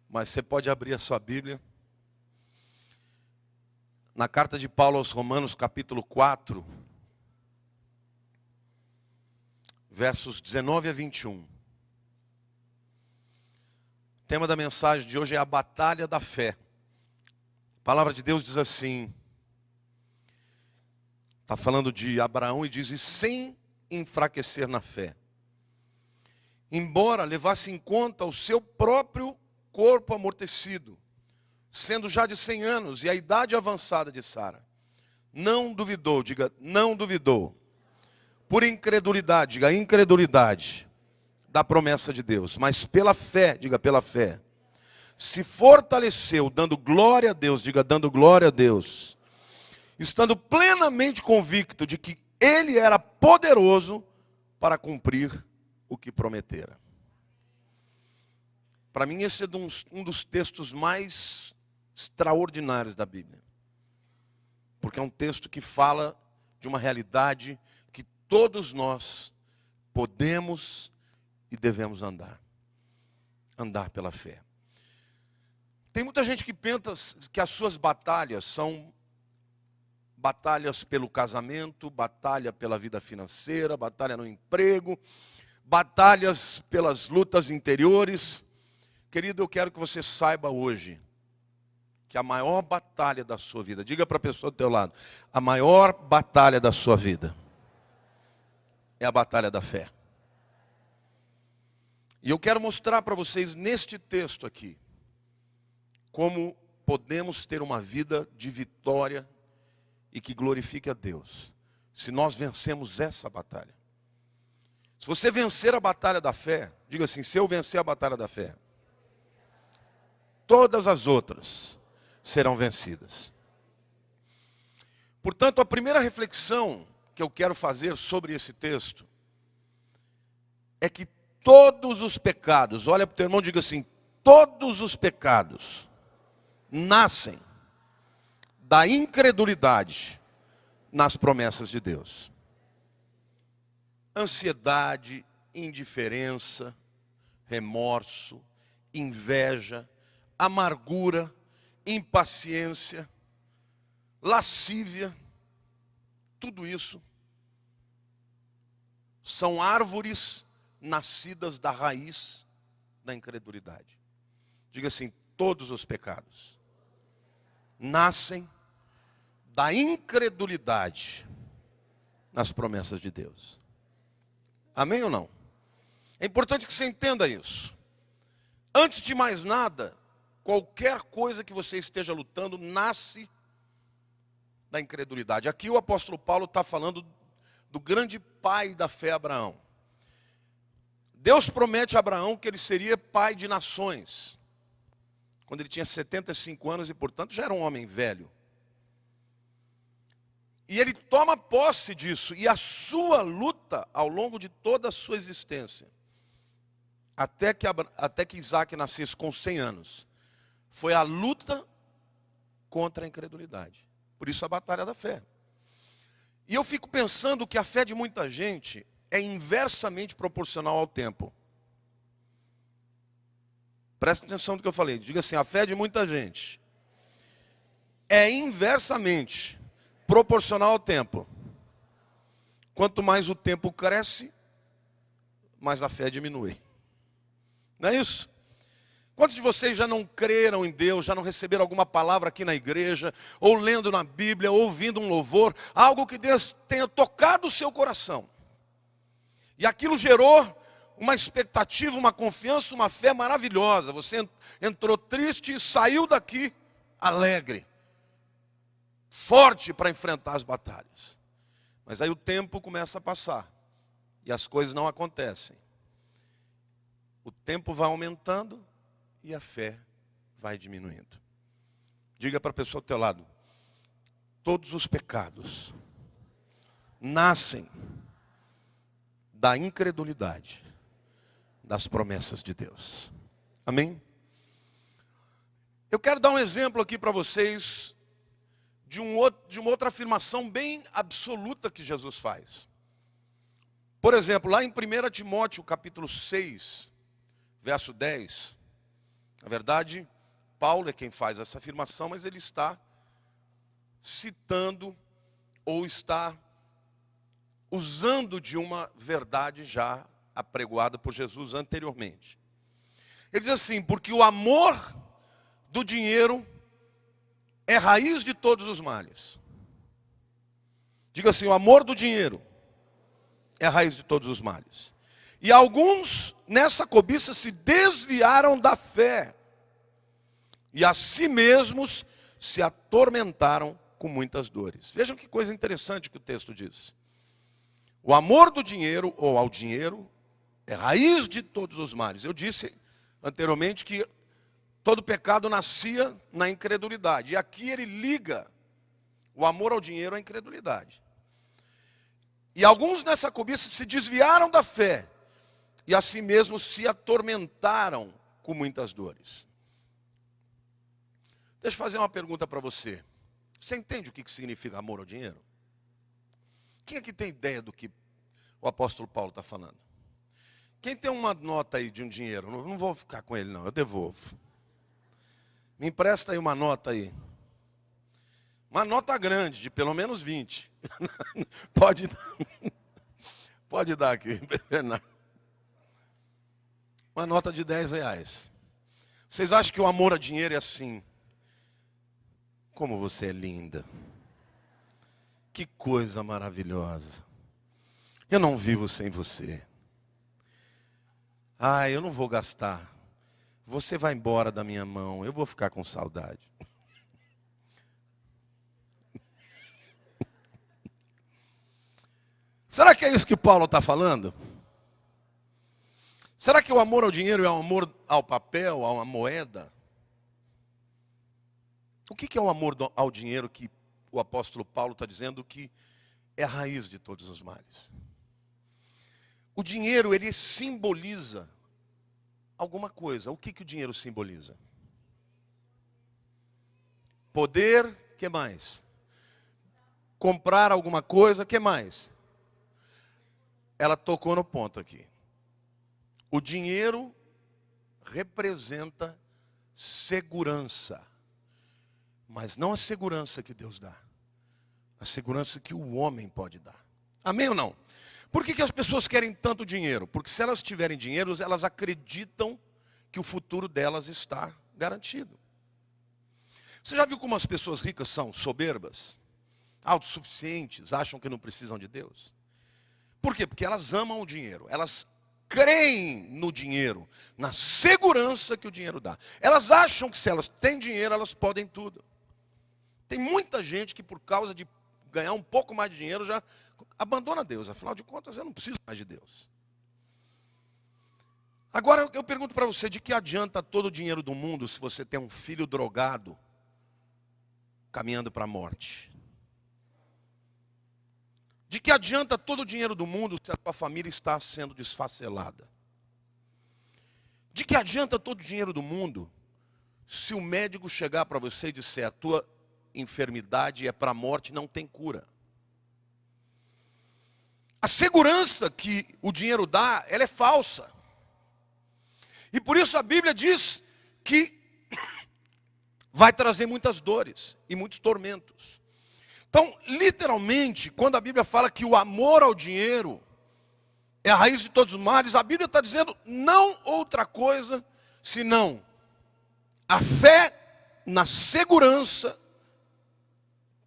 Mas você pode abrir a sua Bíblia. Na carta de Paulo aos Romanos, capítulo 4, versos 19 a 21. O tema da mensagem de hoje é a batalha da fé. A palavra de Deus diz assim, está falando de Abraão e diz, e sem enfraquecer na fé, embora levasse em conta o seu próprio corpo amortecido, sendo já de 100 anos e a idade avançada de Sara, não duvidou, diga, não duvidou, por incredulidade, diga, incredulidade, da promessa de Deus, mas pela fé, diga, pela fé, se fortaleceu, dando glória a Deus, diga, dando glória a Deus, estando plenamente convicto de que Ele era poderoso para cumprir o que prometera. Para mim esse é um dos textos mais extraordinários da Bíblia. Porque é um texto que fala de uma realidade que todos nós podemos e devemos andar. Andar pela fé. Tem muita gente que pensa que as suas batalhas são batalhas pelo casamento, batalha pela vida financeira, batalha no emprego, batalhas pelas lutas interiores. Querido, eu quero que você saiba hoje que a maior batalha da sua vida, diga para a pessoa do teu lado, a maior batalha da sua vida é a batalha da fé. E eu quero mostrar para vocês neste texto aqui, como podemos ter uma vida de vitória e que glorifique a Deus, se nós vencemos essa batalha. Se você vencer a batalha da fé, diga assim, se eu vencer a batalha da fé, todas as outras serão vencidas. Portanto, a primeira reflexão que eu quero fazer sobre esse texto é que todos os pecados, olha para o teu irmão e diga assim, todos os pecados nascem da incredulidade nas promessas de Deus. Ansiedade, indiferença, remorso, inveja, amargura, impaciência, lascívia, tudo isso são árvores nascidas da raiz da incredulidade. Diga assim, todos os pecados nascem da incredulidade nas promessas de Deus. Amém ou não? É importante que você entenda isso. Antes de mais nada, qualquer coisa que você esteja lutando nasce da incredulidade. Aqui o apóstolo Paulo está falando do grande pai da fé, Abraão. Deus promete a Abraão que ele seria pai de nações, quando ele tinha 75 anos e, portanto, já era um homem velho. E ele toma posse disso, e a sua luta ao longo de toda a sua existência, até que Isaac nascesse com 100 anos, foi a luta contra a incredulidade. Por isso a batalha da fé. E eu fico pensando que a fé de muita gente é inversamente proporcional ao tempo. Presta atenção no que eu falei. Diga assim, a fé de muita gente é inversamente proporcional ao tempo. Quanto mais o tempo cresce, mais a fé diminui. Não é isso? Quantos de vocês já não creram em Deus, já não receberam alguma palavra aqui na igreja, ou lendo na Bíblia, ou ouvindo um louvor, algo que Deus tenha tocado o seu coração? E aquilo gerou uma expectativa, uma confiança, uma fé maravilhosa. Você entrou triste e saiu daqui alegre, forte para enfrentar as batalhas. Mas aí o tempo começa a passar e as coisas não acontecem. O tempo vai aumentando e a fé vai diminuindo. Diga para a pessoa do teu lado, todos os pecados nascem da incredulidade das promessas de Deus. Amém? Eu quero dar um exemplo aqui para vocês de uma outra afirmação bem absoluta que Jesus faz. Por exemplo, lá em 1 Timóteo capítulo 6, verso 10, Na verdade, Paulo é quem faz essa afirmação, mas ele está citando ou está usando de uma verdade já apregoada por Jesus anteriormente. Ele diz assim: porque o amor do dinheiro é raiz de todos os males. Diga assim: o amor do dinheiro é a raiz de todos os males. E alguns nessa cobiça se desviaram da fé e a si mesmos se atormentaram com muitas dores. Vejam que coisa interessante que o texto diz. O amor do dinheiro, ou ao dinheiro, é raiz de todos os males. Eu disse anteriormente que todo pecado nascia na incredulidade. E aqui ele liga o amor ao dinheiro à incredulidade. E alguns nessa cobiça se desviaram da fé e a si mesmos se atormentaram com muitas dores. Deixa eu fazer uma pergunta para você. Você entende o que significa amor ao dinheiro? Quem aqui tem ideia do que o apóstolo Paulo está falando? Quem tem uma nota aí de um dinheiro? Não vou ficar com ele não, eu devolvo. Me empresta aí uma nota aí. Uma nota grande, de pelo menos 20. Pode dar aqui. Uma nota de 10 reais. Vocês acham que o amor a dinheiro é assim? Como você é linda. Que coisa maravilhosa. Eu não vivo sem você. Eu não vou gastar. Você vai embora da minha mão. Eu vou ficar com saudade. Será que é isso que Paulo está falando? Será que o amor ao dinheiro é o amor ao papel, a uma moeda? O que é o amor ao dinheiro que o apóstolo Paulo está dizendo que é a raiz de todos os males? O dinheiro, ele simboliza alguma coisa. O que o dinheiro simboliza? Poder, o que mais? Comprar alguma coisa, o que mais? Ela tocou no ponto aqui. O dinheiro representa segurança. Mas não a segurança que Deus dá. A segurança que o homem pode dar. Amém ou não? Por que as pessoas querem tanto dinheiro? Porque se elas tiverem dinheiro, elas acreditam que o futuro delas está garantido. Você já viu como as pessoas ricas são soberbas? Autossuficientes, acham que não precisam de Deus? Por quê? Porque elas amam o dinheiro. Elas creem no dinheiro, na segurança que o dinheiro dá. Elas acham que se elas têm dinheiro, elas podem tudo. Tem muita gente que por causa de ganhar um pouco mais de dinheiro já abandona Deus. Afinal de contas, eu não preciso mais de Deus. Agora eu pergunto para você, de que adianta todo o dinheiro do mundo se você tem um filho drogado caminhando para a morte? De que adianta todo o dinheiro do mundo se a tua família está sendo desfacelada? De que adianta todo o dinheiro do mundo se o médico chegar para você e disser: a tua enfermidade é para a morte, não tem cura? A segurança que o dinheiro dá, ela é falsa. E por isso a Bíblia diz que vai trazer muitas dores e muitos tormentos. Então, literalmente, quando a Bíblia fala que o amor ao dinheiro é a raiz de todos os males, a Bíblia está dizendo não outra coisa senão a fé na segurança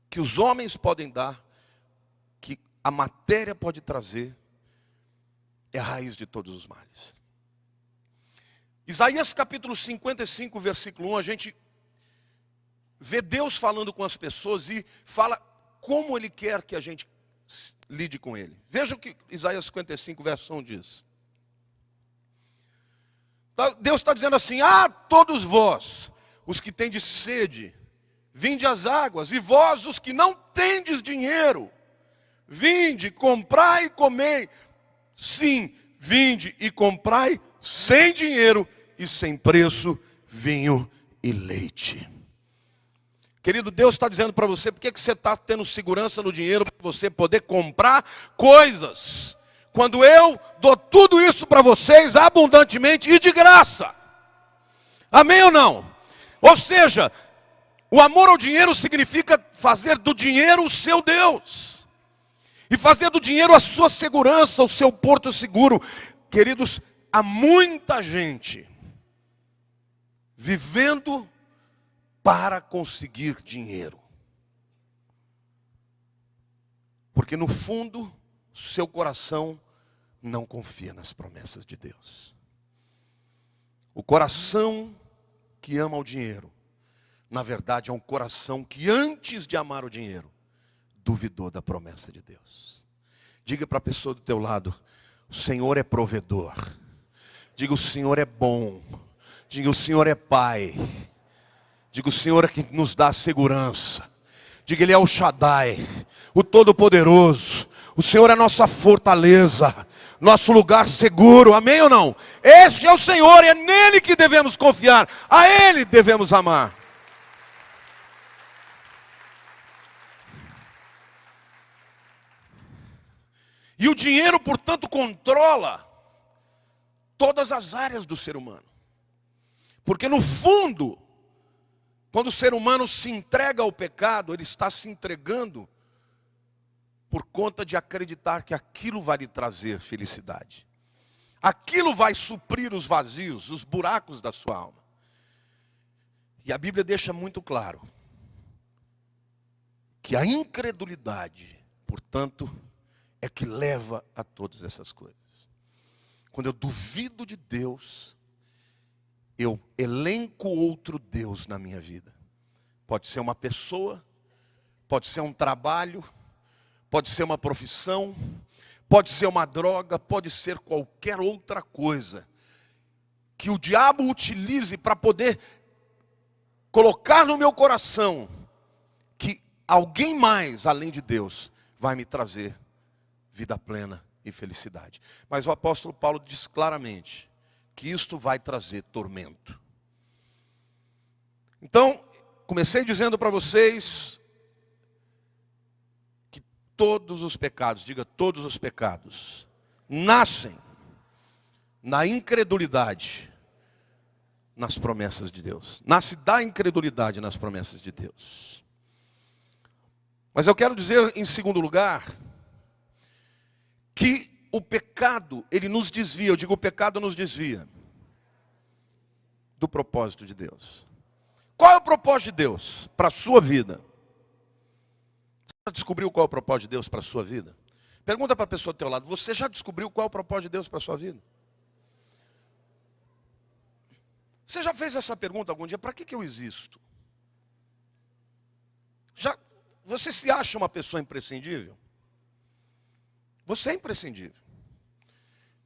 que os homens podem dar, que a matéria pode trazer, é a raiz de todos os males. Isaías capítulo 55, versículo 1, a gente vê Deus falando com as pessoas e fala como Ele quer que a gente lide com Ele. Veja o que Isaías 55, verso 1 diz. Deus está dizendo assim: todos vós, os que tendes sede, vinde às águas, e vós, os que não tendes dinheiro, vinde, comprai e comei. Sim, vinde e comprai sem dinheiro e sem preço, vinho e leite. Querido, Deus está dizendo para você, por que você está tendo segurança no dinheiro para você poder comprar coisas, quando eu dou tudo isso para vocês abundantemente e de graça? Amém ou não? Ou seja, o amor ao dinheiro significa fazer do dinheiro o seu Deus. E fazer do dinheiro a sua segurança, o seu porto seguro. Queridos, há muita gente vivendo para conseguir dinheiro. Porque no fundo, seu coração não confia nas promessas de Deus. O coração que ama o dinheiro, na verdade é um coração que antes de amar o dinheiro, duvidou da promessa de Deus. Diga para a pessoa do teu lado, o Senhor é provedor. Diga, o Senhor é bom. Diga, o Senhor é Pai. Diga, o Senhor é que nos dá segurança. Diga, Ele é o Shaddai, o Todo-Poderoso. O Senhor é a nossa fortaleza, nosso lugar seguro, amém ou não? Este é o Senhor, é nele que devemos confiar, a Ele devemos amar. E o dinheiro, portanto, controla todas as áreas do ser humano. Porque no fundo, quando o ser humano se entrega ao pecado, ele está se entregando por conta de acreditar que aquilo vai lhe trazer felicidade. Aquilo vai suprir os vazios, os buracos da sua alma. E a Bíblia deixa muito claro que a incredulidade, portanto, é que leva a todas essas coisas. Quando eu duvido de Deus, eu elenco outro Deus na minha vida. Pode ser uma pessoa, pode ser um trabalho, pode ser uma profissão, pode ser uma droga, pode ser qualquer outra coisa que o diabo utilize para poder colocar no meu coração que alguém mais, além de Deus, vai me trazer vida plena e felicidade. Mas o apóstolo Paulo diz claramente que isto vai trazer tormento. Então, comecei dizendo para vocês que todos os pecados, diga todos os pecados, nascem na incredulidade nas promessas de Deus. Nasce da incredulidade nas promessas de Deus. Mas eu quero dizer, em segundo lugar, que o pecado, ele nos desvia, eu digo o pecado nos desvia do propósito de Deus. Qual é o propósito de Deus para a sua vida? Você já descobriu qual é o propósito de Deus para a sua vida? Pergunta para a pessoa do teu lado, você já descobriu qual é o propósito de Deus para a sua vida? Você já fez essa pergunta algum dia? Para que eu existo? Você se acha uma pessoa imprescindível? Você é imprescindível.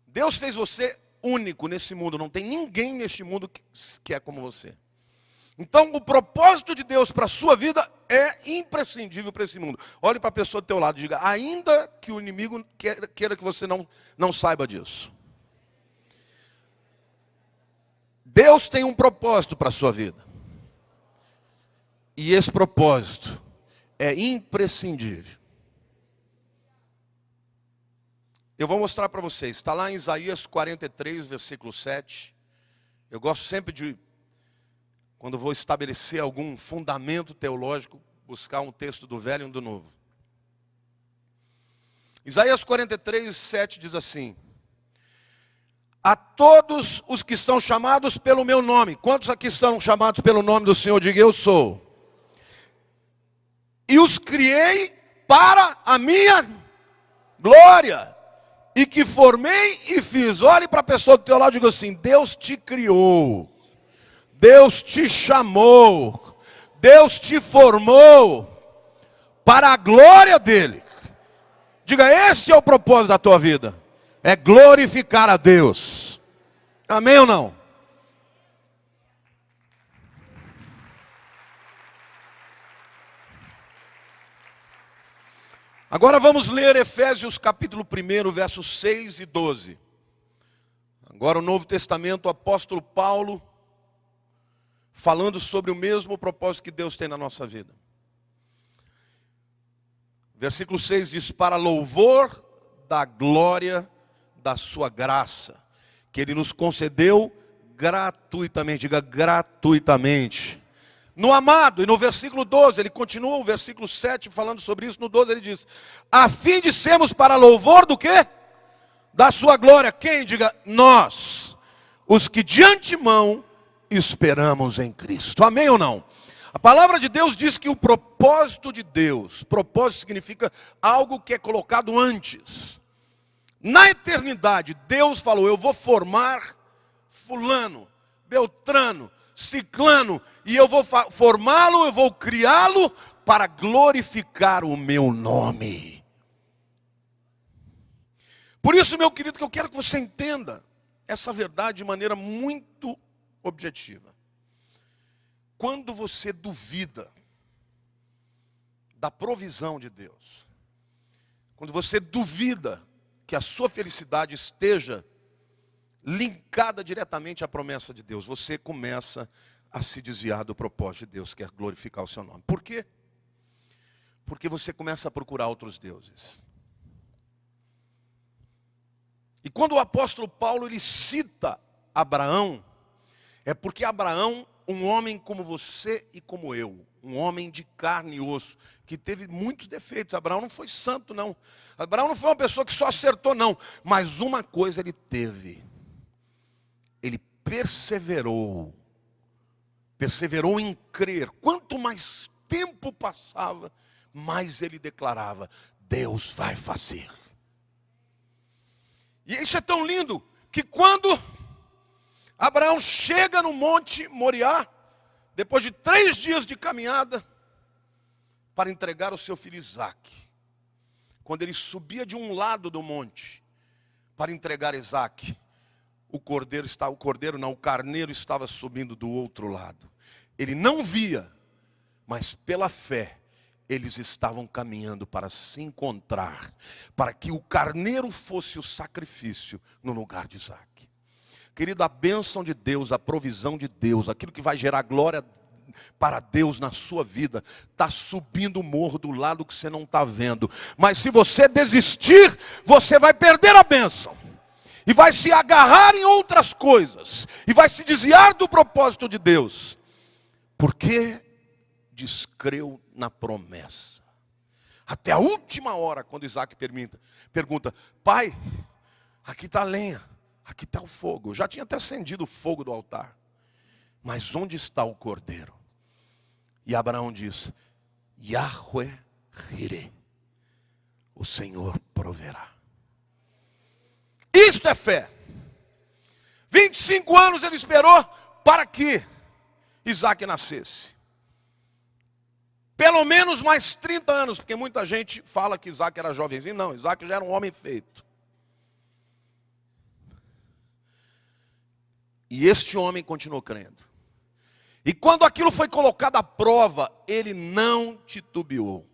Deus fez você único nesse mundo. Não tem ninguém neste mundo que é como você. Então, o propósito de Deus para a sua vida é imprescindível para esse mundo. Olhe para a pessoa do teu lado e diga, ainda que o inimigo queira que você não saiba disso. Deus tem um propósito para a sua vida. E esse propósito é imprescindível. Eu vou mostrar para vocês. Está lá em Isaías 43, versículo 7. Eu gosto sempre de, quando vou estabelecer algum fundamento teológico, buscar um texto do Velho e um do Novo. Isaías 43, 7 diz assim: a todos os que são chamados pelo meu nome. Quantos aqui são chamados pelo nome do Senhor? Diga, eu sou. E os criei para a minha glória. E que formei e fiz. Olhe para a pessoa do teu lado e diga assim, Deus te criou. Deus te chamou. Deus te formou para a glória dele. Diga, esse é o propósito da tua vida. É glorificar a Deus. Amém ou não? Agora vamos ler Efésios capítulo 1, versos 6 e 12. Agora o Novo Testamento, o apóstolo Paulo, falando sobre o mesmo propósito que Deus tem na nossa vida. Versículo 6 diz, para louvor da glória da sua graça, que Ele nos concedeu gratuitamente, diga gratuitamente. No amado, e no versículo 12, ele continua, o versículo 7, falando sobre isso. No 12 ele diz: a fim de sermos para louvor do quê? Da sua glória. Quem? Diga, nós, os que de antemão esperamos em Cristo. Amém ou não? A palavra de Deus diz que o propósito de Deus, propósito significa algo que é colocado antes. Na eternidade, Deus falou: eu vou formar fulano, beltrano, ciclano, e eu vou formá-lo, eu vou criá-lo para glorificar o meu nome. Por isso, meu querido, que eu quero que você entenda essa verdade de maneira muito objetiva. Quando você duvida da provisão de Deus, quando você duvida que a sua felicidade esteja linkada diretamente à promessa de Deus, você começa a se desviar do propósito de Deus, que é glorificar o seu nome. Por quê? Porque você começa a procurar outros deuses. E quando o apóstolo Paulo ele cita Abraão, é porque Abraão, um homem como você e como eu, um homem de carne e osso, que teve muitos defeitos. Abraão não foi santo, não. Abraão não foi uma pessoa que só acertou, não. Mas uma coisa ele teve: ele perseverou em crer. Quanto mais tempo passava, mais ele declarava: Deus vai fazer. E isso é tão lindo, que quando Abraão chega no monte Moriá, depois de 3 dias de caminhada, para entregar o seu filho Isaque, quando ele subia de um lado do monte, para entregar Isaque, o carneiro estava subindo do outro lado. Ele não via, mas pela fé, eles estavam caminhando para se encontrar, para que o carneiro fosse o sacrifício no lugar de Isaque. Querido, a bênção de Deus, a provisão de Deus, aquilo que vai gerar glória para Deus na sua vida, está subindo o morro do lado que você não está vendo. Mas se você desistir, você vai perder a bênção. E vai se agarrar em outras coisas. E vai se desviar do propósito de Deus. Porque descreu na promessa. Até a última hora, quando Isaque pergunta: pai, aqui está a lenha, aqui está o fogo. Eu já tinha até acendido o fogo do altar. Mas onde está o cordeiro? E Abraão diz: Yahweh Jireh, o Senhor proverá. Isto é fé. 25 anos ele esperou para que Isaque nascesse. Pelo menos mais 30 anos, porque muita gente fala que Isaque era jovenzinho. Não, Isaque já era um homem feito. E este homem continuou crendo. E quando aquilo foi colocado à prova, ele não titubeou.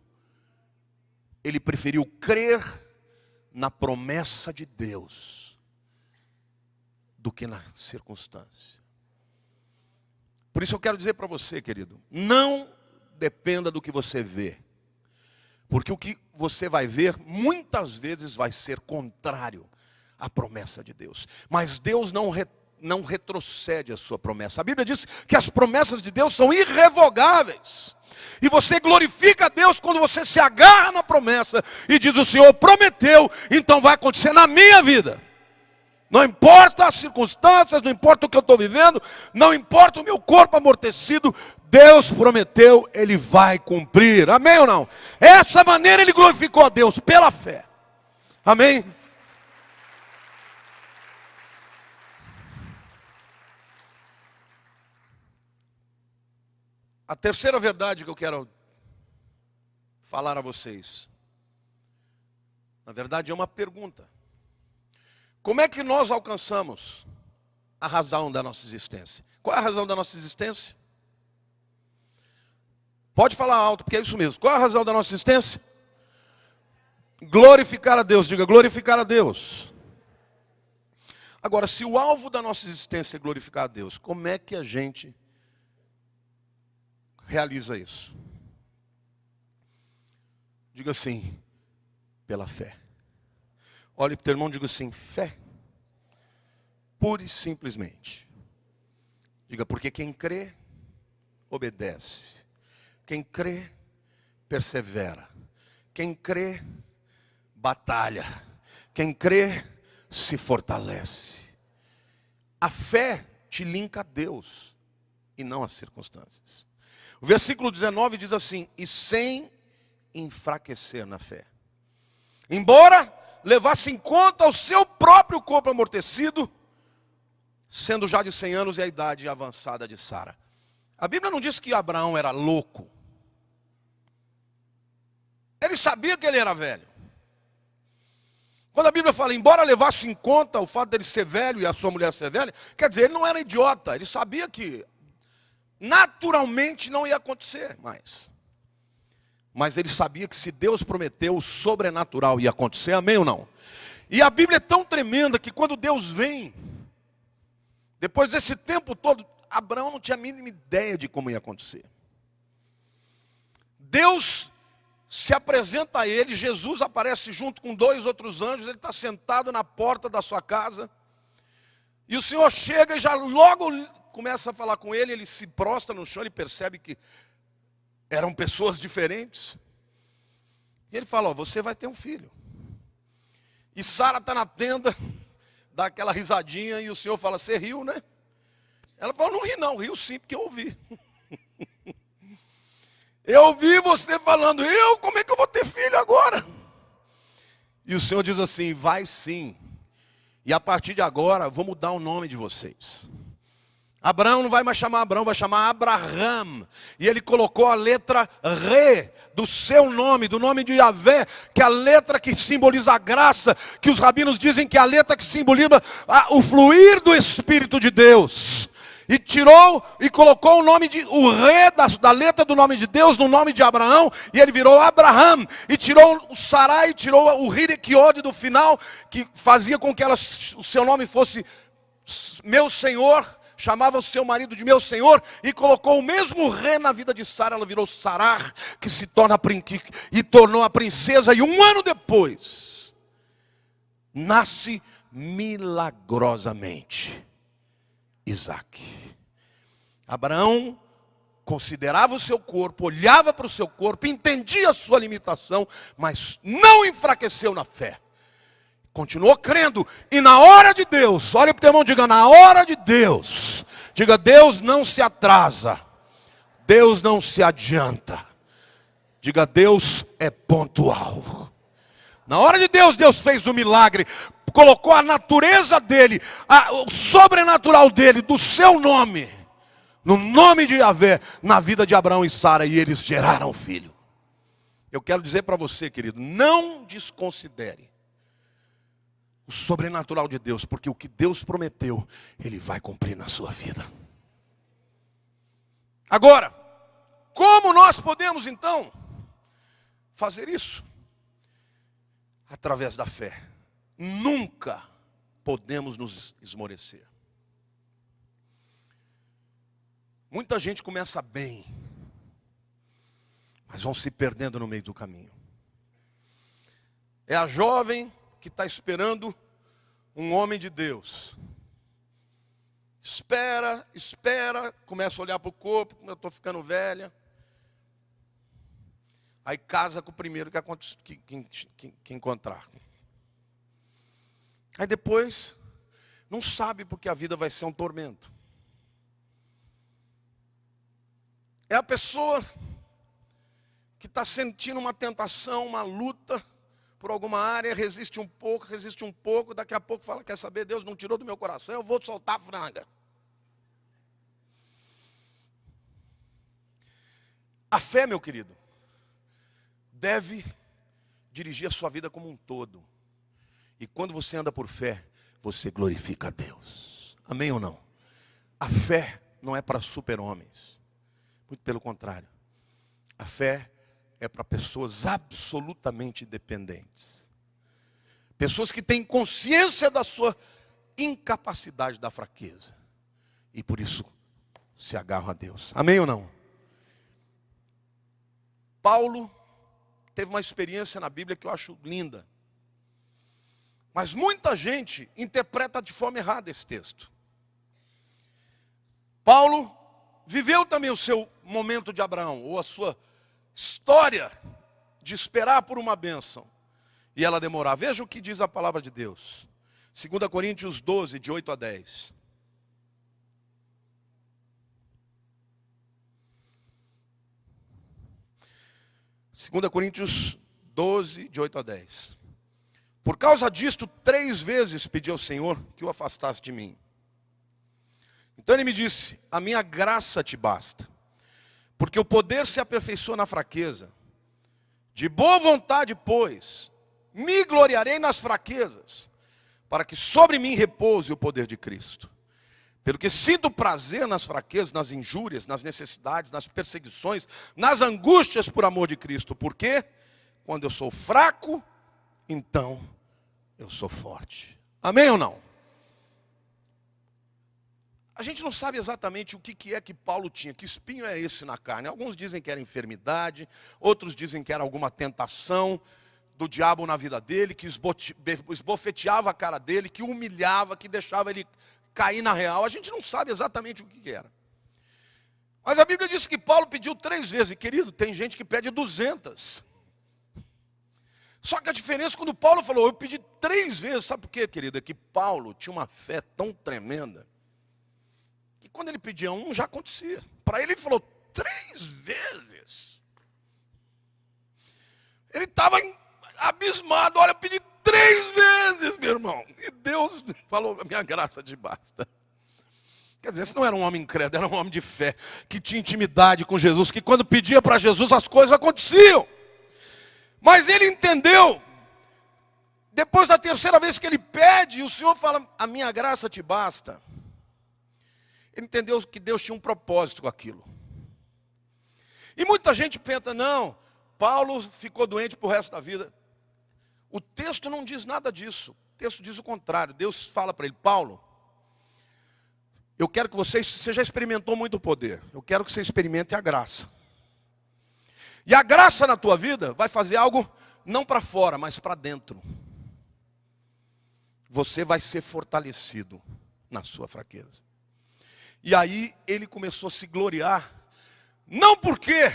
Ele preferiu crer na promessa de Deus do que na circunstância. Por isso eu quero dizer para você, querido, não dependa do que você vê. Porque o que você vai ver muitas vezes vai ser contrário à promessa de Deus. Mas Deus não retrocede a sua promessa. A Bíblia diz que as promessas de Deus são irrevogáveis. E você glorifica a Deus quando você se agarra na promessa e diz: o Senhor prometeu, então vai acontecer na minha vida. Não importa as circunstâncias, não importa o que eu estou vivendo, não importa o meu corpo amortecido, Deus prometeu, Ele vai cumprir. Amém ou não? Essa maneira ele glorificou a Deus, pela fé. Amém? A terceira verdade que eu quero falar a vocês, na verdade é uma pergunta. Como é que nós alcançamos a razão da nossa existência? Qual é a razão da nossa existência? Pode falar alto, porque é isso mesmo. Qual é a razão da nossa existência? Glorificar a Deus. Diga, glorificar a Deus. Agora, se o alvo da nossa existência é glorificar a Deus, como é que a gente realiza isso? Diga assim: pela fé. Olhe para o teu irmão e diga assim: fé. Pura e simplesmente. Diga, porque quem crê, obedece. Quem crê, persevera. Quem crê, batalha. Quem crê, se fortalece. A fé te linka a Deus e não às circunstâncias. O versículo 19 diz assim: e sem enfraquecer na fé. Embora levasse em conta o seu próprio corpo amortecido, sendo já de 100 anos e a idade avançada de Sara. A Bíblia não diz que Abraão era louco. Ele sabia que ele era velho. Quando a Bíblia fala, embora levasse em conta o fato dele ser velho e a sua mulher ser velha, quer dizer, ele não era idiota. Ele sabia que naturalmente não ia acontecer mais. Mas ele sabia que se Deus prometeu, o sobrenatural ia acontecer, amém ou não? E a Bíblia é tão tremenda que quando Deus vem, depois desse tempo todo, Abraão não tinha a mínima ideia de como ia acontecer. Deus se apresenta a ele, Jesus aparece junto com 2 outros anjos, ele está sentado na porta da sua casa, e o Senhor chega e já logo começa a falar com ele, ele se prostra no chão, ele percebe que eram pessoas diferentes, e ele fala, ó, você vai ter um filho. E Sara está na tenda, dá aquela risadinha, e o Senhor fala, você riu, né? Ela fala, não ri não, riu sim, porque eu ouvi. Eu ouvi você falando, como é que eu vou ter filho agora? E o Senhor diz assim, vai sim. E a partir de agora, vou mudar o nome de vocês. Abraão não vai mais chamar Abraão, vai chamar Abraham. E ele colocou a letra Re do seu nome, do nome de Yahvé, que é a letra que simboliza a graça, que os rabinos dizem que é a letra que simboliza o fluir do Espírito de Deus. E tirou e colocou o Re da letra do nome de Deus no nome de Abraão, e ele virou Abraham, e tirou o Sarai, tirou o Hirekiod do final, que fazia com que o seu nome fosse meu Senhor, chamava o seu marido de meu Senhor, e colocou o mesmo Re na vida de Sara, ela virou Sarar, que se tornou a princesa, e 1 ano depois, nasce milagrosamente Isaac. Abraão considerava o seu corpo, olhava para o seu corpo, entendia a sua limitação, mas não enfraqueceu na fé. Continuou crendo, e na hora de Deus, olha para o teu irmão, diga, na hora de Deus, diga, Deus não se atrasa, Deus não se adianta, diga, Deus é pontual. Na hora de Deus, Deus fez o milagre, colocou a natureza dele, o sobrenatural dele, do seu nome, no nome de Yahvé, na vida de Abraão e Sara, e eles geraram filho. Eu quero dizer para você, querido, não desconsidere o sobrenatural de Deus, porque o que Deus prometeu, Ele vai cumprir na sua vida. Agora, como nós podemos então fazer isso? Através da fé. Nunca podemos nos esmorecer. Muita gente começa bem, mas vão se perdendo no meio do caminho. É a jovem que está esperando um homem de Deus. Espera, começa a olhar para o corpo, como eu estou ficando velha. Aí casa com o primeiro que encontrar. Aí depois, não sabe porque a vida vai ser um tormento. É a pessoa que está sentindo uma tentação, uma luta por alguma área, resiste um pouco, daqui a pouco fala, quer saber, Deus não tirou do meu coração, eu vou soltar a franga. A fé, meu querido, deve dirigir a sua vida como um todo. E quando você anda por fé, você glorifica a Deus. Amém ou não? A fé não é para super-homens. Muito pelo contrário. A fé é para pessoas absolutamente dependentes. Pessoas que têm consciência da sua incapacidade, da fraqueza. E por isso se agarram a Deus. Amém ou não? Paulo teve uma experiência na Bíblia que eu acho linda. Mas muita gente interpreta de forma errada esse texto. Paulo viveu também o seu momento de Abraão, ou a sua história de esperar por uma bênção e ela demorar. Veja o que diz a palavra de Deus. 2 Coríntios 12, de 8 a 10. Segunda Coríntios 12, de 8 a 10. Por causa disto, 3 vezes pedi ao Senhor que o afastasse de mim. Então ele me disse: a minha graça te basta, porque o poder se aperfeiçoa na fraqueza. De boa vontade, pois, me gloriarei nas fraquezas, para que sobre mim repouse o poder de Cristo. Pelo que sinto prazer nas fraquezas, nas injúrias, nas necessidades, nas perseguições, nas angústias por amor de Cristo. Porque quando eu sou fraco, então eu sou forte. Amém ou não? A gente não sabe exatamente o que é que Paulo tinha, que espinho é esse na carne. Alguns dizem que era enfermidade, outros dizem que era alguma tentação do diabo na vida dele, que esbofeteava a cara dele, que humilhava, que deixava ele cair na real. A gente não sabe exatamente o que era. Mas a Bíblia diz que Paulo pediu 3 vezes. E, querido, tem gente que pede 200. Só que a diferença, quando Paulo falou, eu pedi 3 vezes. Sabe por quê, querido? É que Paulo tinha uma fé tão tremenda, que quando ele pedia 1, já acontecia. Para ele falou 3 vezes. Ele estava abismado. Olha, eu pedi 3 vezes, meu irmão. E Deus falou, a minha graça te basta. Quer dizer, esse não era um homem incrédulo, era um homem de fé, que tinha intimidade com Jesus, que quando pedia para Jesus as coisas aconteciam. Mas ele entendeu, depois da 3ª vez que ele pede, o Senhor fala, a minha graça te basta. Ele entendeu que Deus tinha um propósito com aquilo. E muita gente pensa, não, Paulo ficou doente pro resto da vida. O texto não diz nada disso. O texto diz o contrário. Deus fala para ele, Paulo, eu quero que você já experimentou muito poder. Eu quero que você experimente a graça. E a graça na tua vida vai fazer algo não para fora, mas para dentro. Você vai ser fortalecido na sua fraqueza. E aí ele começou a se gloriar, não porque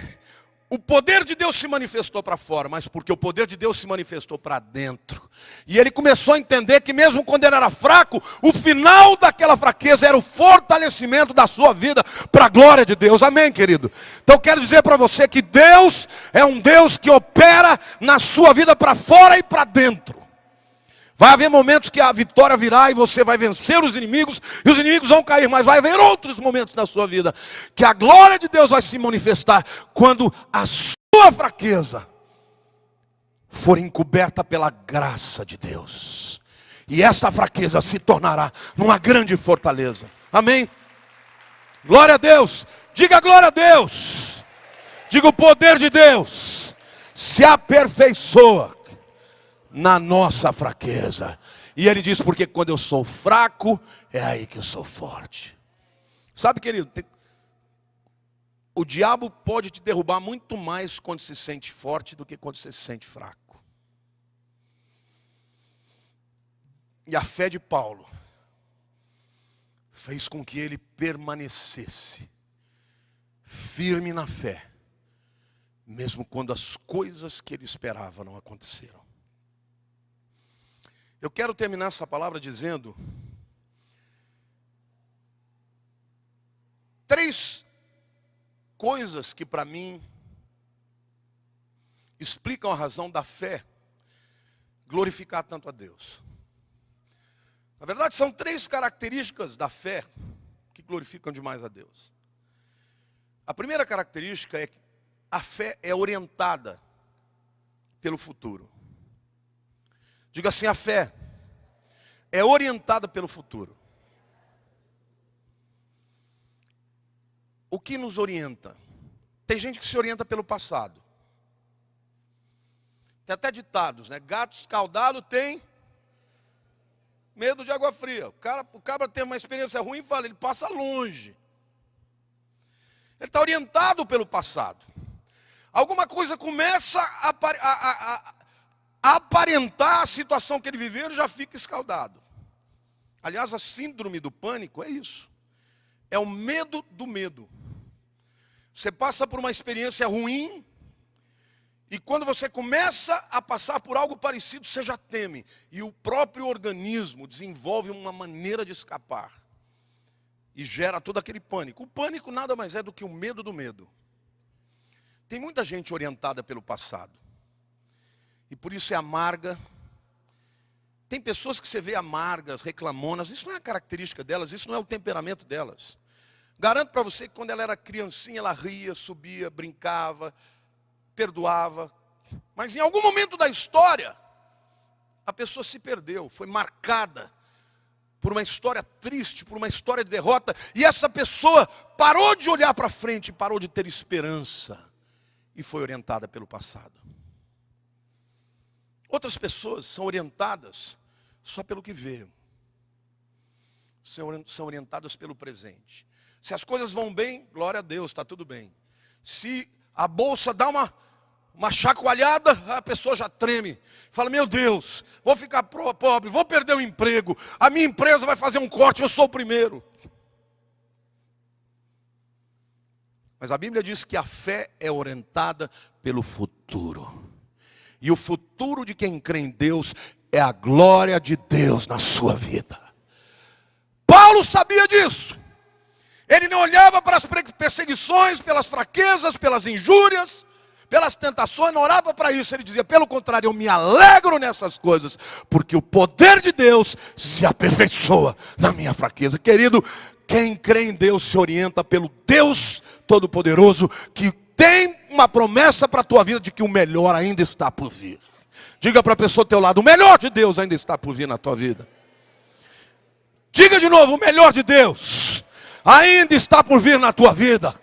o poder de Deus se manifestou para fora, mas porque o poder de Deus se manifestou para dentro. E ele começou a entender que mesmo quando ele era fraco, o final daquela fraqueza era o fortalecimento da sua vida para a glória de Deus. Amém, querido? Então eu quero dizer para você que Deus é um Deus que opera na sua vida para fora e para dentro. Vai haver momentos que a vitória virá e você vai vencer os inimigos, e os inimigos vão cair, mas vai haver outros momentos na sua vida, que a glória de Deus vai se manifestar, quando a sua fraqueza for encoberta pela graça de Deus. E essa fraqueza se tornará numa grande fortaleza. Amém? Glória a Deus. Diga glória a Deus. Diga o poder de Deus se aperfeiçoa na nossa fraqueza. E ele diz, porque quando eu sou fraco, é aí que eu sou forte. Sabe, querido, o diabo pode te derrubar muito mais quando se sente forte do que quando você se sente fraco. E a fé de Paulo fez com que ele permanecesse firme na fé, mesmo quando as coisas que ele esperava não aconteceram. Eu quero terminar essa palavra dizendo 3 coisas que para mim explicam a razão da fé glorificar tanto a Deus. Na verdade, são 3 características da fé que glorificam demais a Deus. A primeira característica é que a fé é orientada pelo futuro. Diga assim, a fé é orientada pelo futuro. O que nos orienta? Tem gente que se orienta pelo passado. Tem até ditados, né? Gato escaldado tem medo de água fria. O cabra tem uma experiência ruim e fala, ele passa longe. Ele está orientado pelo passado. Alguma coisa começa a aparentar a situação que ele viveu, ele já fica escaldado. Aliás, a síndrome do pânico é isso. é o medo do medo. Você passa por uma experiência ruim, e quando você começa a passar por algo parecido, você já teme. E o próprio organismo desenvolve uma maneira de escapar. E gera todo aquele pânico. O pânico nada mais é do que o medo do medo. Tem muita gente orientada pelo passado. E por isso é amarga. Tem pessoas que você vê amargas, reclamonas. Isso não é a característica delas, isso não é o temperamento delas. Garanto para você que quando ela era criancinha, ela ria, subia, brincava, perdoava. Mas em algum momento da história, a pessoa se perdeu, foi marcada por uma história triste, por uma história de derrota. E essa pessoa parou de olhar para frente, parou de ter esperança. E foi orientada pelo passado. Outras pessoas são orientadas só pelo que veio. São orientadas pelo presente. Se as coisas vão bem, glória a Deus, está tudo bem. Se a bolsa dá uma chacoalhada, a pessoa já treme. Fala, meu Deus, vou ficar pobre, vou perder o emprego. A minha empresa vai fazer um corte, eu sou o primeiro. Mas a Bíblia diz que a fé é orientada pelo futuro. E o futuro de quem crê em Deus é a glória de Deus na sua vida. Paulo sabia disso. Ele não olhava para as perseguições, pelas fraquezas, pelas injúrias, pelas tentações, não orava para isso. Ele dizia, pelo contrário, eu me alegro nessas coisas, porque o poder de Deus se aperfeiçoa na minha fraqueza. Querido, quem crê em Deus se orienta pelo Deus Todo-Poderoso, que tem uma promessa para a tua vida de que o melhor ainda está por vir. Diga para a pessoa ao teu lado, o melhor de Deus ainda está por vir na tua vida. Diga de novo, o melhor de Deus ainda está por vir na tua vida.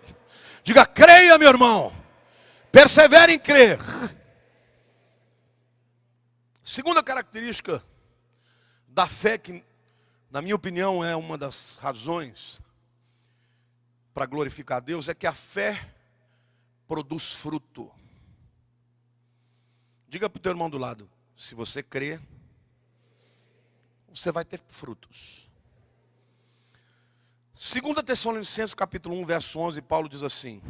Diga, creia, meu irmão. Persevere em crer. Segunda característica da fé, que na minha opinião é uma das razões para glorificar a Deus, é que a fé produz fruto. Diga para o teu irmão do lado, se você crê, você vai ter frutos. 2 Tessalonicenses capítulo 1, verso 11, Paulo diz assim.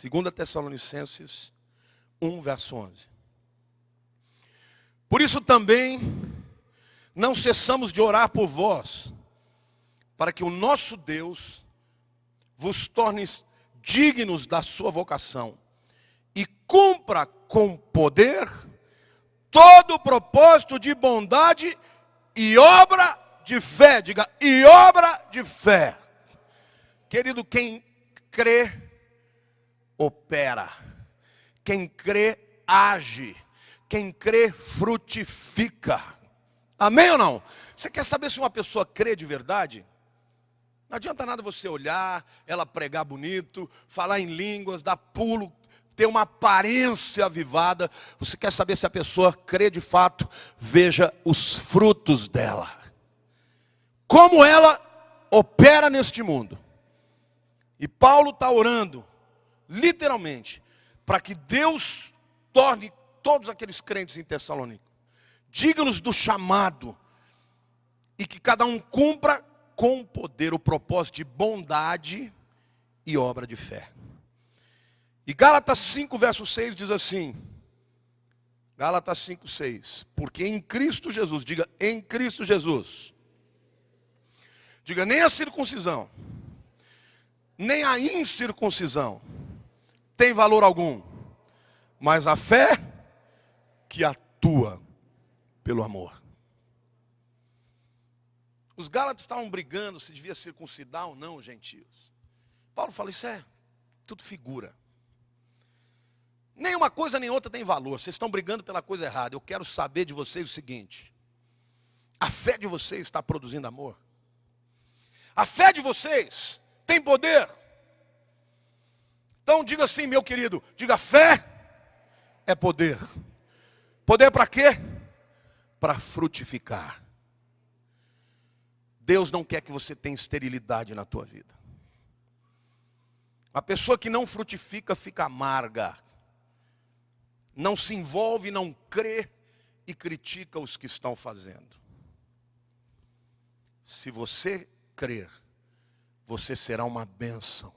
2 Tessalonicenses 1, verso 11. Por isso também não cessamos de orar por vós, para que o nosso Deus vos torne dignos da sua vocação e cumpra com poder todo o propósito de bondade e obra de fé. Diga, e obra de fé. Querido, quem crê, opera. Quem crê, age. Quem crê, frutifica. Amém ou não? Você quer saber se uma pessoa crê de verdade? Não adianta nada você olhar, ela pregar bonito, falar em línguas, dar pulo, ter uma aparência avivada. Você quer saber se a pessoa crê de fato? Veja os frutos dela. Como ela opera neste mundo. E Paulo está orando, literalmente, para que Deus torne todos aqueles crentes em Tessalônica dignos do chamado. E que cada um cumpra com poder o propósito de bondade e obra de fé. E Gálatas 5, verso 6 diz assim. Gálatas 5, 6. Porque em Cristo Jesus, diga em Cristo Jesus. Diga nem a circuncisão, nem a incircuncisão tem valor algum. Mas a fé que atua pelo amor. Os Gálatas estavam brigando se devia circuncidar ou não os gentios. Paulo fala, isso é tudo figura. Nem uma coisa nem outra tem valor. Vocês estão brigando pela coisa errada. Eu quero saber de vocês o seguinte. A fé de vocês está produzindo amor? A fé de vocês tem poder? Então diga assim, meu querido. Diga, fé é poder. Poder para quê? Para frutificar. Deus não quer que você tenha esterilidade na tua vida. A pessoa que não frutifica fica amarga. Não se envolve, não crê e critica os que estão fazendo. Se você crer, você será uma bênção.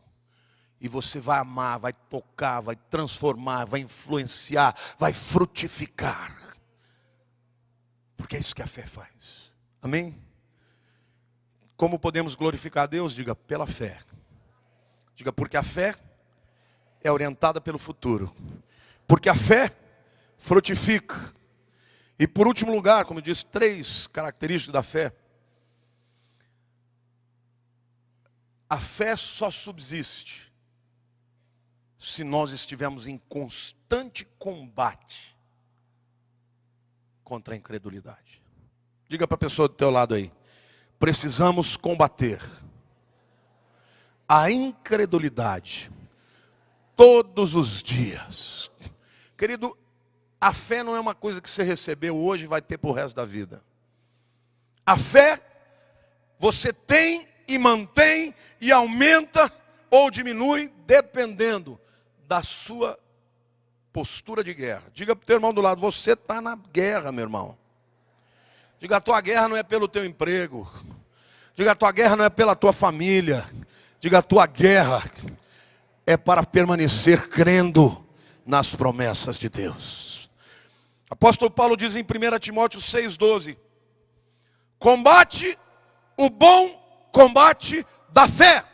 E você vai amar, vai tocar, vai transformar, vai influenciar, vai frutificar. Porque é isso que a fé faz. Amém? Como podemos glorificar a Deus? Diga, pela fé. Diga, porque a fé é orientada pelo futuro. Porque a fé frutifica. E por último lugar, como eu disse, 3 características da fé. A fé só subsiste se nós estivermos em constante combate contra a incredulidade. Diga para a pessoa do teu lado aí: precisamos combater a incredulidade todos os dias. Querido, a fé não é uma coisa que você recebeu hoje e vai ter para o resto da vida. A fé você tem e mantém e aumenta ou diminui dependendo da sua postura de guerra. Diga para o teu irmão do lado: você está na guerra, meu irmão. Diga, a tua guerra não é pelo teu emprego. Diga, a tua guerra não é pela tua família. Diga, a tua guerra é para permanecer crendo nas promessas de Deus. Apóstolo Paulo diz em 1 Timóteo 6,12: combate o bom combate da fé.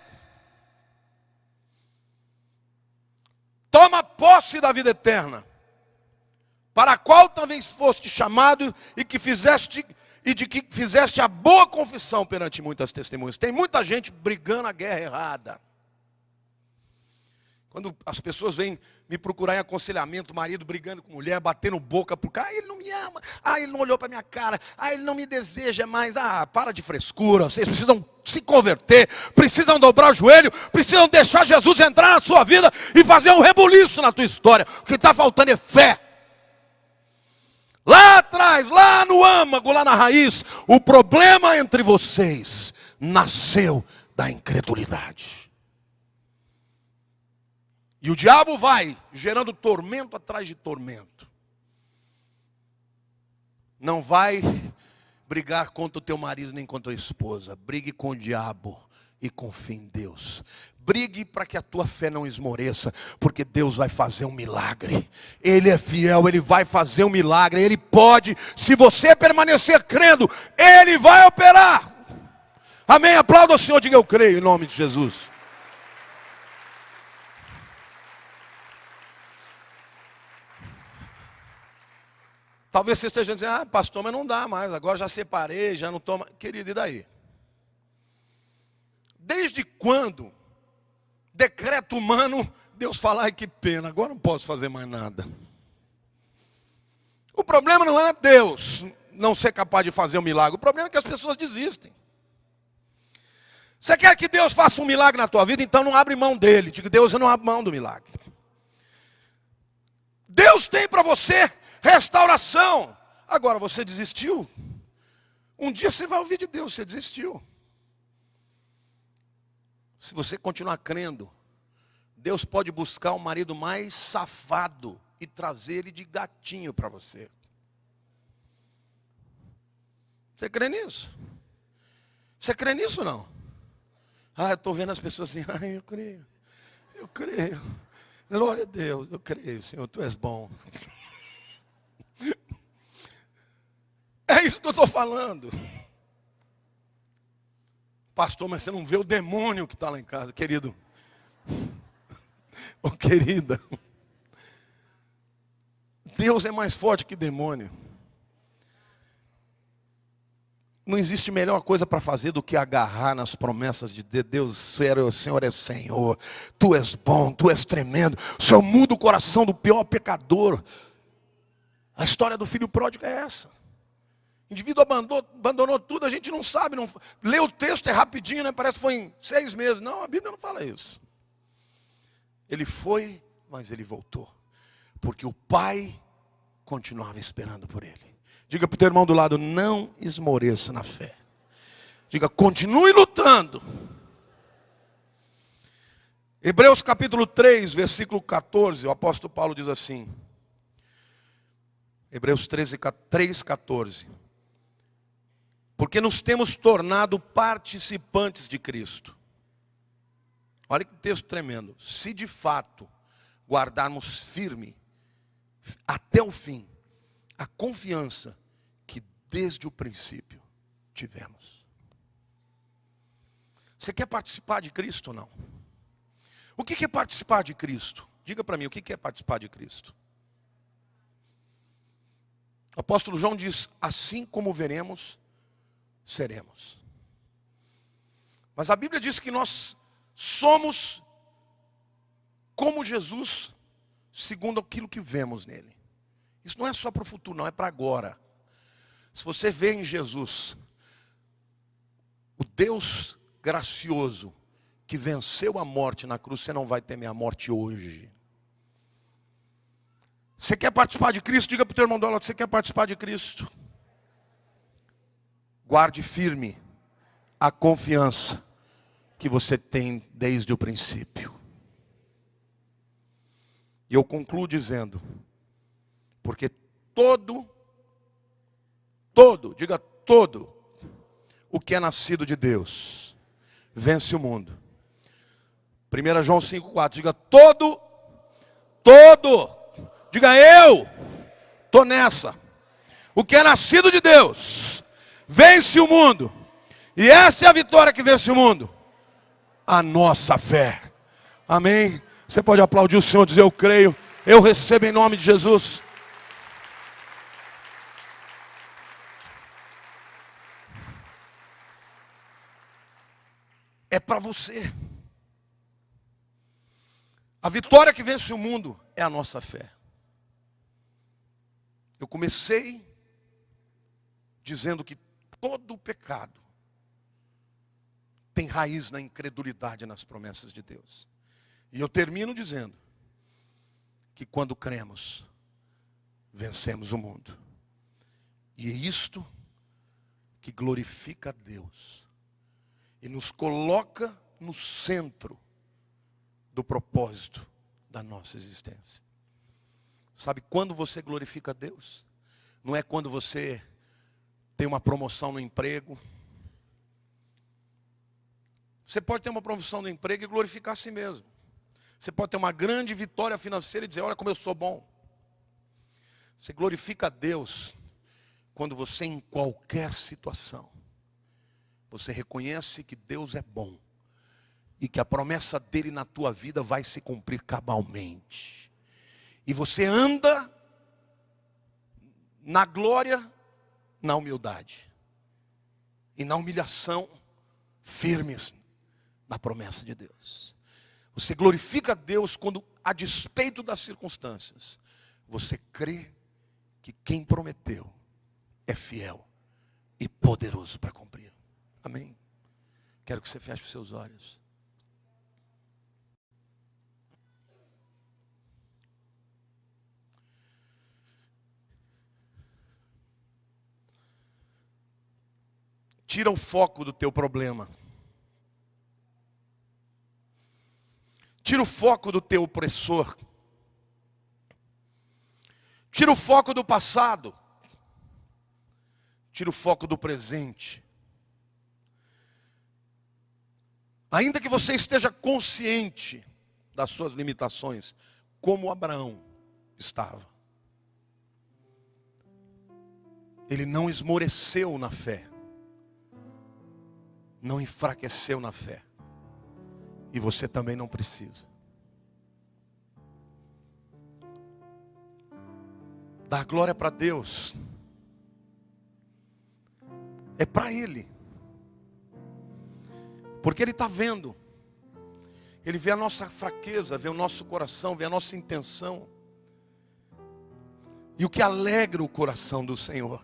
Toma posse da vida eterna, para a qual talvez foste chamado e de que fizeste a boa confissão perante muitas testemunhas. Tem muita gente brigando a guerra errada. Quando as pessoas vêm me procurar em aconselhamento, marido brigando com mulher, batendo boca por cá, ele não me ama, ele não olhou para minha cara, ele não me deseja mais, para de frescura, vocês precisam se converter, precisam dobrar o joelho, precisam deixar Jesus entrar na sua vida e fazer um rebuliço na tua história. O que está faltando é fé. Lá atrás, lá no âmago, lá na raiz, o problema entre vocês nasceu da incredulidade. E o diabo vai gerando tormento atrás de tormento. Não vai brigar contra o teu marido nem contra a tua esposa. Brigue com o diabo e confie em Deus. Brigue para que a tua fé não esmoreça, porque Deus vai fazer um milagre. Ele é fiel, Ele vai fazer um milagre. Ele pode, se você permanecer crendo, Ele vai operar. Amém? Aplauda o Senhor, diga eu creio em nome de Jesus. Talvez você esteja dizendo: pastor, mas não dá mais, agora já separei, já não estou mais. Querido, e daí? Desde quando decreto humano, Deus fala: ai que pena, agora não posso fazer mais nada. O problema não é Deus não ser capaz de fazer um milagre, o problema é que as pessoas desistem. Você quer que Deus faça um milagre na tua vida? Então não abre mão dele. Diga: Deus, eu não abro mão do milagre. Deus tem para você restauração. Agora você desistiu. Um dia você vai ouvir de Deus, você desistiu. Se você continuar crendo, Deus pode buscar um marido mais safado e trazer ele de gatinho para você. Você crê nisso? Você crê nisso ou não? Eu estou vendo as pessoas assim: eu creio. Eu creio. Glória a Deus, eu creio, Senhor, Tu és bom. É isso que eu estou falando. Pastor, mas você não vê o demônio que está lá em casa, querido. Querida. Deus é mais forte que demônio. Não existe melhor coisa para fazer do que agarrar nas promessas de Deus. O Senhor é Senhor, Tu és bom, Tu és tremendo. O Senhor muda o coração do pior pecador. A história do filho pródigo é essa. O indivíduo abandonou tudo, a gente não sabe. Lê o texto, é rapidinho, né? Parece que foi em 6 meses. Não, a Bíblia não fala isso. Ele foi, mas ele voltou. Porque o pai continuava esperando por ele. Diga para o teu irmão do lado: não esmoreça na fé. Diga: continue lutando. Hebreus capítulo 3, versículo 14, o apóstolo Paulo diz assim. Hebreus 3, 14. Porque nos temos tornado participantes de Cristo. Olha que texto tremendo. Se de fato guardarmos firme até o fim a confiança que desde o princípio tivemos. Você quer participar de Cristo ou não? O que é participar de Cristo? Diga para mim, o que é participar de Cristo? O apóstolo João diz, assim como veremos, seremos. Mas a Bíblia diz que nós somos como Jesus, segundo aquilo que vemos nele. Isso não é só para o futuro, não, é para agora. Se você vê em Jesus o Deus gracioso que venceu a morte na cruz, você não vai temer a morte hoje. Você quer participar de Cristo? Diga para o teu irmão do lado, você quer participar de Cristo? Guarde firme a confiança que você tem desde o princípio. E eu concluo dizendo, porque diga todo, o que é nascido de Deus, vence o mundo. 1 João 5,4, diga todo, diga eu, estou nessa. O que é nascido de Deus, vence o mundo. E essa é a vitória que vence o mundo. A nossa fé. Amém? Você pode aplaudir o Senhor e dizer, eu creio, eu recebo em nome de Jesus. É para você. A vitória que vence o mundo é a nossa fé. Eu comecei dizendo que todo pecado tem raiz na incredulidade nas promessas de Deus. E eu termino dizendo que quando cremos, vencemos o mundo. E é isto que glorifica a Deus e nos coloca no centro do propósito da nossa existência. Sabe quando você glorifica a Deus? Não é quando você tem uma promoção no emprego. Você pode ter uma promoção no emprego e glorificar a si mesmo. Você pode ter uma grande vitória financeira e dizer, olha como eu sou bom. Você glorifica a Deus quando você, em qualquer situação, você reconhece que Deus é bom e que a promessa dele na tua vida vai se cumprir cabalmente. E você anda na glória, na humildade. E na humilhação, firmes na promessa de Deus. Você glorifica a Deus quando, a despeito das circunstâncias, você crê que quem prometeu é fiel e poderoso para cumprir. Amém? Quero que você feche os seus olhos. Tira o foco do teu problema. Tira o foco do teu opressor. Tira o foco do passado. Tira o foco do presente. Ainda que você esteja consciente das suas limitações, como Abraão estava. Ele não esmoreceu na fé. Não enfraqueceu na fé. E você também não precisa. Dar glória para Deus é para Ele. Porque Ele está vendo. Ele vê a nossa fraqueza, vê o nosso coração, vê a nossa intenção. E o que alegra o coração do Senhor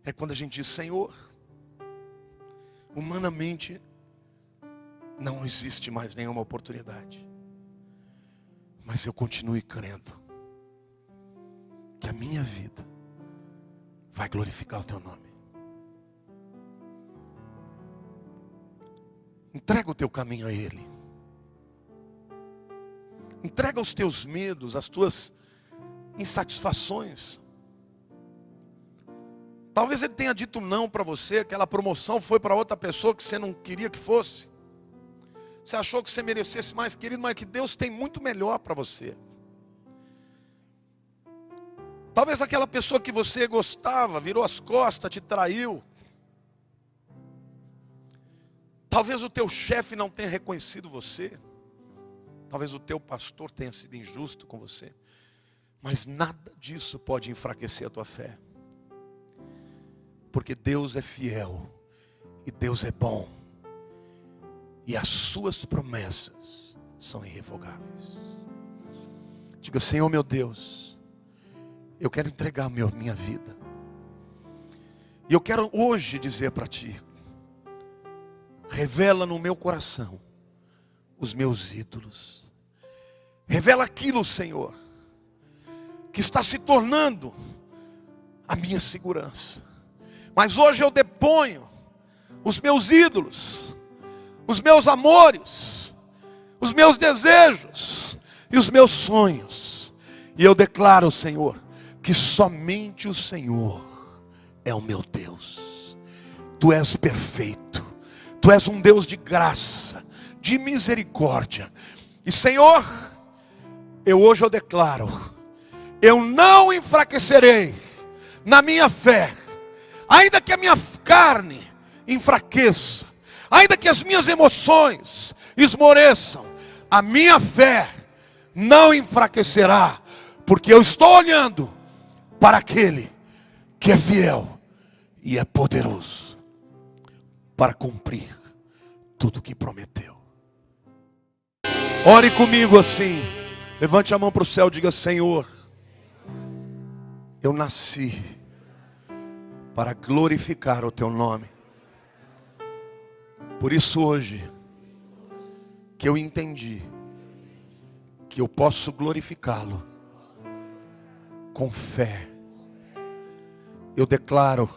é quando a gente diz, Senhor, humanamente não existe mais nenhuma oportunidade. Mas eu continuo crendo que a minha vida vai glorificar o teu nome. Entrega o teu caminho a Ele. Entrega os teus medos, as tuas insatisfações. Talvez ele tenha dito não para você, aquela promoção foi para outra pessoa que você não queria que fosse. Você achou que você merecesse mais, querido, mas que Deus tem muito melhor para você. Talvez aquela pessoa que você gostava, virou as costas, te traiu. Talvez o teu chefe não tenha reconhecido você. Talvez o teu pastor tenha sido injusto com você. Mas nada disso pode enfraquecer a tua fé. Porque Deus é fiel. E Deus é bom. E as suas promessas são irrevogáveis. Diga, Senhor meu Deus, eu quero entregar minha vida. E eu quero hoje dizer para Ti, revela no meu coração os meus ídolos. Revela aquilo, Senhor, que está se tornando a minha segurança. Mas hoje eu deponho os meus ídolos, os meus amores, os meus desejos e os meus sonhos. E eu declaro, Senhor, que somente o Senhor é o meu Deus. Tu és perfeito. Tu és um Deus de graça, de misericórdia. E Senhor, hoje eu declaro, eu não enfraquecerei na minha fé, ainda que a minha carne enfraqueça, ainda que as minhas emoções esmoreçam, a minha fé não enfraquecerá, porque eu estou olhando para aquele que é fiel e é poderoso para cumprir tudo o que prometeu. Ore comigo assim, levante a mão para o céu e diga, Senhor, eu nasci para glorificar o Teu nome. Por isso hoje, que eu entendi que eu posso glorificá-lo com fé, eu declaro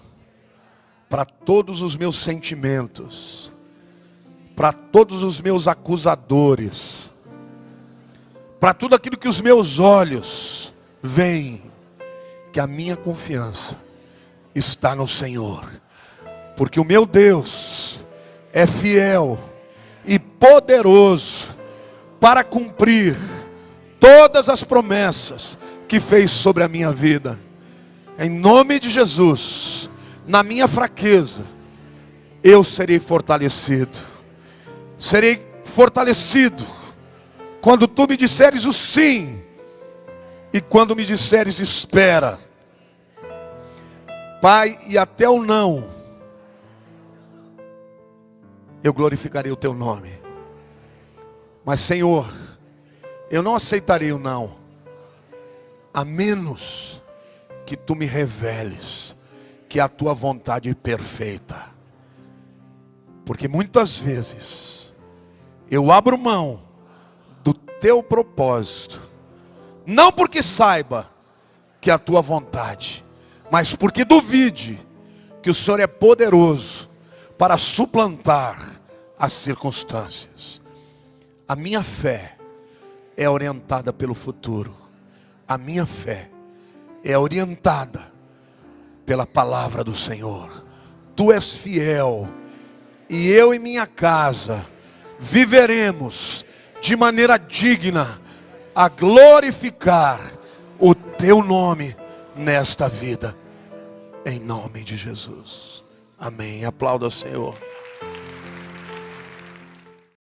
para todos os meus sentimentos, para todos os meus acusadores, para tudo aquilo que os meus olhos veem, que a minha confiança está no Senhor, porque o meu Deus é fiel e poderoso para cumprir todas as promessas que fez sobre a minha vida. Em nome de Jesus, na minha fraqueza, eu serei fortalecido. Serei fortalecido quando Tu me disseres o sim e quando me disseres espera. Pai, e até o não, eu glorificarei o Teu nome. Mas Senhor, eu não aceitarei o não, a menos que Tu me reveles que a Tua vontade é perfeita. Porque muitas vezes eu abro mão do Teu propósito, não porque saiba que é a Tua vontade, mas porque duvide que o Senhor é poderoso para suplantar as circunstâncias. A minha fé é orientada pelo futuro. A minha fé é orientada pela palavra do Senhor. Tu és fiel, e eu e minha casa viveremos de maneira digna a glorificar o Teu nome nesta vida, em nome de Jesus. Amém. Aplauda o Senhor.